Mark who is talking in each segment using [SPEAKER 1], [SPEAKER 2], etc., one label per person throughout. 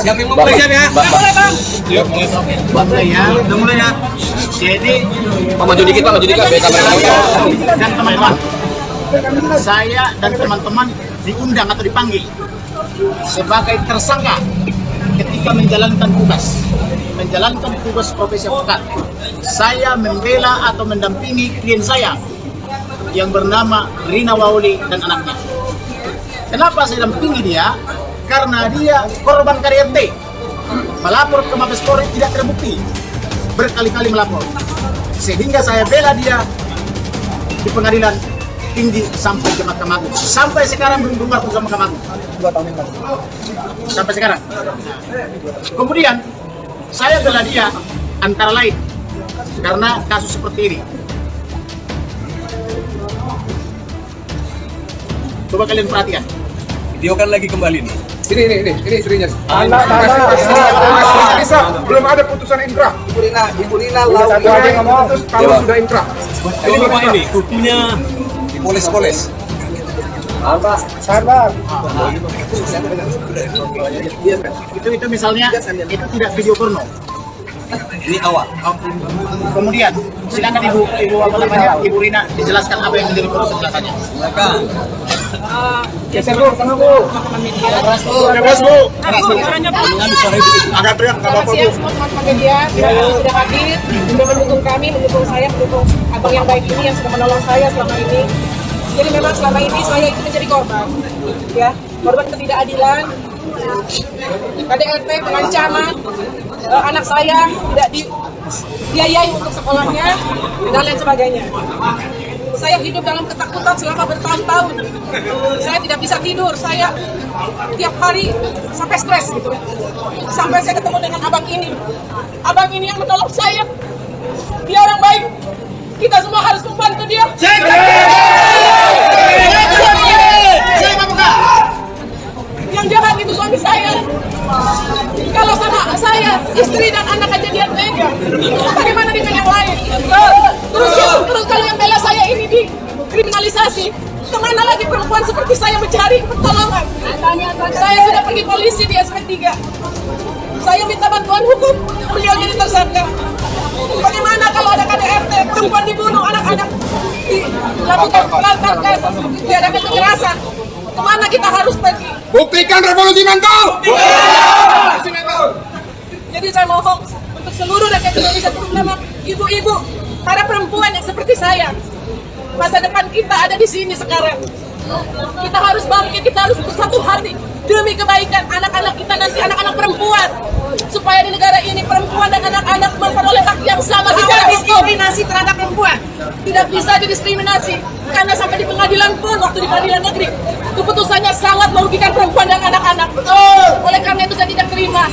[SPEAKER 1] Siapa yang mulai siap ya?
[SPEAKER 2] Mulai bang.
[SPEAKER 1] Yuk mulai ya. Udah mulai ya. Jadi
[SPEAKER 3] Pak, maju dikit Pak, maju dikit biar kamera
[SPEAKER 1] dan teman-teman, saya dan teman-teman diundang atau dipanggil sebagai tersangka ketika menjalankan tugas profesi advokat. Saya membela atau mendampingi klien saya yang bernama Rina Wauli dan anaknya. Kenapa saya dampingi dia? Karena dia korban KDRT, melapor ke Mabes Polri tidak terbukti, berkali-kali melapor, sehingga saya bela dia di pengadilan tinggi sampai ke Mahkamah Agung. Sampai sekarang belum keluar putusan Mahkamah Agung. 2 tahun yang lalu. Sampai sekarang. Kemudian saya bela dia antara lain karena kasus seperti ini. Coba kalian perhatikan.
[SPEAKER 3] Video kan lagi kembali nih.
[SPEAKER 4] Ini istrinya. Anak bisa. Belum ada putusan inkrah.
[SPEAKER 3] Ibu Rina
[SPEAKER 4] Satu aja nggak mau putus kalau sudah inkrah.
[SPEAKER 3] Ini Pak ini, buktinya dipoles-poles.
[SPEAKER 4] Sabar.
[SPEAKER 1] Itu misalnya itu tidak video porno.
[SPEAKER 3] Ini awal.
[SPEAKER 1] Kemudian silakan Ibu Rina dijelaskan apa yang menjadi proses penjelasannya.
[SPEAKER 3] Silakan.
[SPEAKER 4] Geser Bu, sana Bu. Bebas Bu. Agak teriak, nggak apa-apa Bu.
[SPEAKER 2] Semua teman-teman media sudah hadir, sudah mendukung kami, mendukung saya, mendukung abang yang baik ini yang sudah menolong saya selama ini. Jadi memang selama ini saya itu menjadi korban, ya, korban ketidakadilan, KDRT, pengancaman, anak saya tidak dibiayai untuk sekolahnya dan lain sebagainya. Saya hidup dalam ketakutan selama bertahun-tahun. Saya tidak bisa tidur. Saya tiap hari sampai stres gitu. Sampai saya ketemu dengan abang ini. Abang ini yang menolong saya. Dia orang baik. Kita semua harus membantu dia. Yang jahat itu suami saya. Kalau sama saya, istri dan anak aja dia tega. Bagaimana dengan yang lain? Terus kalau yang bela saya ini dikriminalisasi, kemana lagi perempuan seperti saya mencari pertolongan? Saya sudah pergi polisi di SP3. Saya minta bantuan hukum, beliau jadi tersangka. Bagaimana kalau ada KDRT, perempuan dibunuh, anak-anak dilakukan pelantarkan, diadakan kekerasan? Kemana kita harus pergi?
[SPEAKER 4] Buktikan revolusi mental.
[SPEAKER 2] Jadi saya mohon untuk seluruh rakyat Indonesia, terutama ibu-ibu, para perempuan yang seperti saya, masa depan kita ada di sini sekarang. Kita harus bangkit, kita harus bersatu hati demi kebaikan anak-anak kita nanti, anak-anak perempuan, supaya di negara ini perempuan dan anak-anak memperoleh hak yang sama. Tidak diskriminasi terhadap perempuan, tidak bisa didiskriminasi, karena sampai di pengadilan pun, waktu di pengadilan negeri, keputusannya sangat merugikan perempuan dan anak-anak. Oleh karena itu saya tidak terima.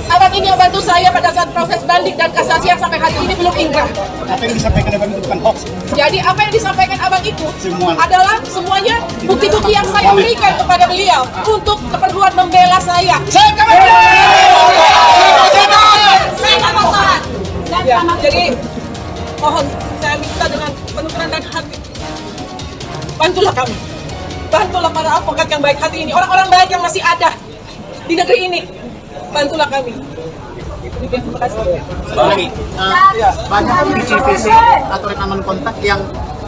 [SPEAKER 2] Abang ini yang bantu saya pada saat proses banding dan kasasi yang sampai hari ini belum inkrah.
[SPEAKER 1] Apa yang disampaikan abang itu bukan hoax.
[SPEAKER 2] Jadi apa yang disampaikan abang itu
[SPEAKER 1] Semua.
[SPEAKER 2] adalah semuanya bukti-bukti yang saya berikan kepada beliau untuk keperluan membela saya. Ya, jadi mohon saya minta dengan penuh kerendahan hati, bantulah kami, bantulah para advokat yang baik hati ini, orang-orang baik yang masih ada di negeri ini, bantulah kami. Terima kasih.
[SPEAKER 1] Lagi, banyak visi-visi atau rekaman kontak yang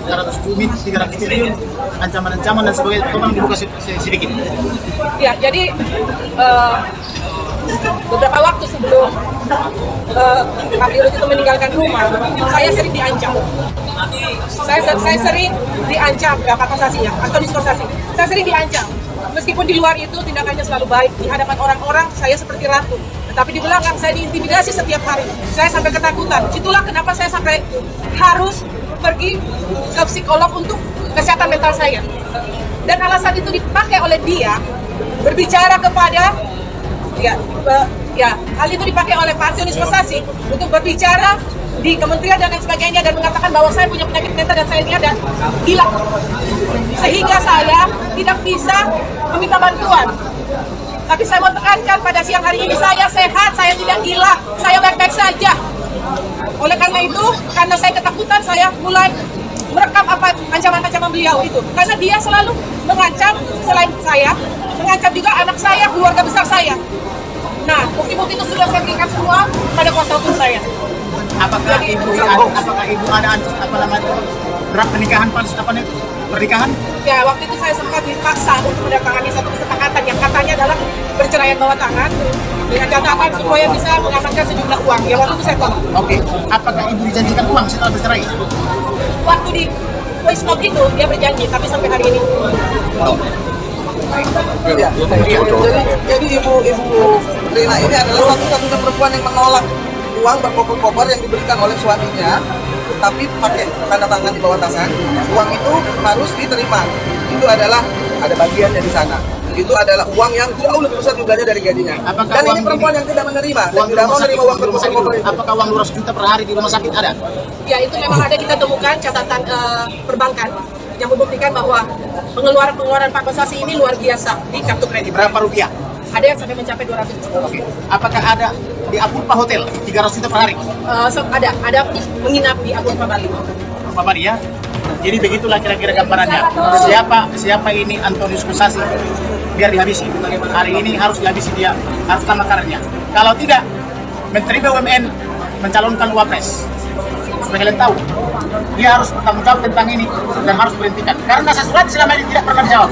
[SPEAKER 1] 300 triliun, ancaman-ancaman dan sebagainya. Tolong dibuka sedikit.
[SPEAKER 2] Ya, jadi beberapa waktu sebelum Abdul itu meninggalkan rumah, saya sering diancam. Saya sering diancam, apa kasasinya, atau diskosasi. Saya sering diancam. Meskipun di luar itu tindakannya selalu baik, di hadapan orang-orang saya seperti ratu. Tetapi di belakang saya diintimidasi setiap hari. Saya sampai ketakutan. Itulah kenapa saya sampai harus pergi ke psikolog untuk kesehatan mental saya. Dan alasan itu dipakai oleh dia berbicara kepada hal itu dipakai oleh Pak Sionis Kosasi untuk berbicara di kementerian dan lain sebagainya dan mengatakan bahwa saya punya penyakit mental dan saya ini ada gila, sehingga saya tidak bisa meminta bantuan. Tapi saya mau tekankan pada siang hari ini, saya sehat, saya tidak gila, saya baik-baik saja. Oleh karena itu, karena saya ketakutan, saya mulai merekam apa ancaman-ancaman beliau itu, karena dia selalu mengancam, selain saya mengancam juga anak saya, keluarga besar saya. Nah, bukti-bukti itu sudah saya berikan semua pada kuasa hukum saya.
[SPEAKER 1] Apakah ibu ada apa namanya draft pernikahan pas apa nih pernikahan?
[SPEAKER 2] Ya, waktu itu saya sempat dipaksa untuk mendatangani satu kesepakatan yang katanya adalah perceraian bawah tangan dengan catatan supaya bisa mengamankan sejumlah uang. Ya, waktu itu saya tolak.
[SPEAKER 1] Oke. Apakah ibu dijanjikan uang setelah bercerai?
[SPEAKER 2] Waktu di voice note itu dia berjanji, tapi sampai hari ini
[SPEAKER 4] Ya. Jadi ibu Rina ini adalah satu-satunya perempuan yang menolak uang berkobar-kobar yang diberikan oleh suaminya, tapi pakai tanda tangan di bawah tangan. Uang itu harus diterima. Itu adalah ada bagiannya di sana. Itu adalah uang yang jauh lebih besar jumlahnya dari gajinya.
[SPEAKER 1] Apakah
[SPEAKER 4] Dan
[SPEAKER 1] uang
[SPEAKER 4] ini perempuan yang tidak menerima, dan
[SPEAKER 1] Uang di
[SPEAKER 4] tidak mau
[SPEAKER 1] rumah sakit,
[SPEAKER 4] menerima uang
[SPEAKER 1] di rumah sakit
[SPEAKER 4] berkobar-kobar itu.
[SPEAKER 1] apakah uang 200 juta per hari di rumah sakit ada?
[SPEAKER 2] ya itu memang ada kita temukan catatan perbankan yang membuktikan bahwa pengeluaran kompensasi ini luar biasa di kartu kredit.
[SPEAKER 1] Berapa rupiah?
[SPEAKER 2] Ada yang sampai mencapai 200 juta.
[SPEAKER 1] Oke. Apakah ada di Apurpa Hotel 300 juta per hari?
[SPEAKER 2] Ada menginap di Apurpa Bali.
[SPEAKER 1] Pak Bari ya. Jadi begitulah kira-kira gambarannya. Siapa ini Antonius Kusasi? Biar dihabisi. Hari ini harus dihabisi dia, harus tamat karirnya. Kalau tidak, Menteri BUMN mencalonkan Wapres. Supaya kalian tahu, dia harus bertanggung jawab tentang ini dan harus berhentikan. Karena sesuatu selama ini tidak pernah dijawab.